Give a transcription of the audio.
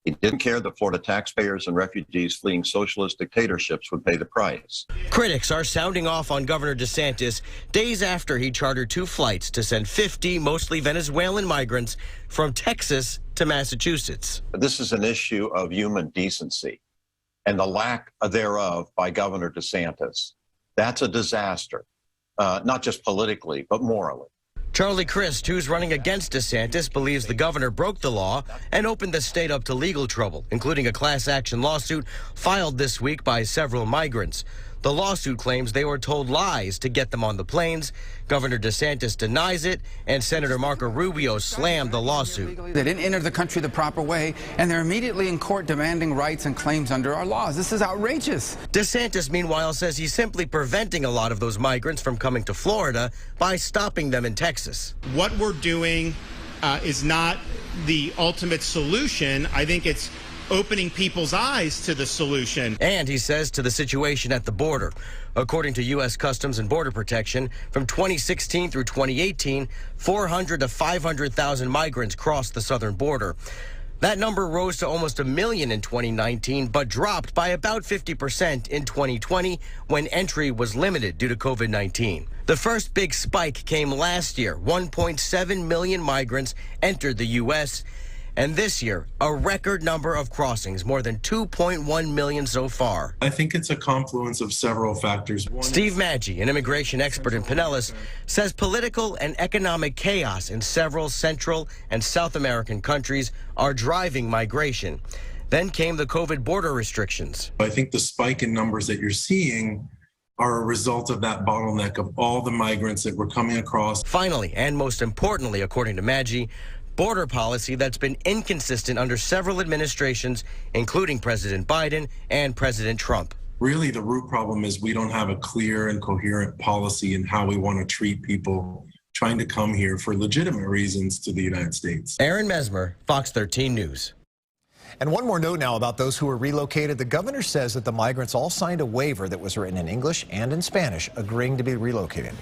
He didn't care that Florida taxpayers and refugees fleeing socialist dictatorships would pay the price. Critics are sounding off on Governor DeSantis days after he chartered 2 flights to send 50 mostly Venezuelan migrants from Texas to Massachusetts. This is an issue of human decency and the lack thereof by Governor DeSantis. That's a disaster, not just politically, but morally. Charlie Crist, who's running against DeSantis, believes the governor broke the law and opened the state up to legal trouble, including a class action lawsuit filed this week by several migrants. The lawsuit claims they were told lies to get them on the planes. Governor DeSantis denies it, and Senator Marco Rubio slammed the lawsuit. They didn't enter the country the proper way, and they're immediately in court demanding rights and claims under our laws. This is outrageous. DeSantis, meanwhile, says he's simply preventing a lot of those migrants from coming to Florida by stopping them in Texas. What we're doing is not the ultimate solution. I think it's opening people's eyes to the solution. And he says to the situation at the border. According to U.S. Customs and Border Protection, from 2016 through 2018, 400 to 500,000 migrants crossed the southern border. That number rose to almost 1 million in 2019, but dropped by about 50% in 2020 when entry was limited due to COVID-19. The first big spike came last year. 1.7 million migrants entered the U.S., and this year, a record number of crossings, more than 2.1 million so far. I think it's a confluence of several factors. Steve Maggi, an immigration expert in Pinellas, says political and economic chaos in several Central and South American countries are driving migration. Then came the COVID border restrictions. I think the spike in numbers that you're seeing are a result of that bottleneck of all the migrants that were coming across. Finally, and most importantly, according to Maggi, border policy that's been inconsistent under several administrations, including President Biden and President Trump. Really, the root problem is we don't have a clear and coherent policy in how we want to treat people trying to come here for legitimate reasons to the United States. Aaron Mesmer, Fox 13 News. And one more note now about those who were relocated. The governor says that the migrants all signed a waiver that was written in English and in Spanish agreeing to be relocated.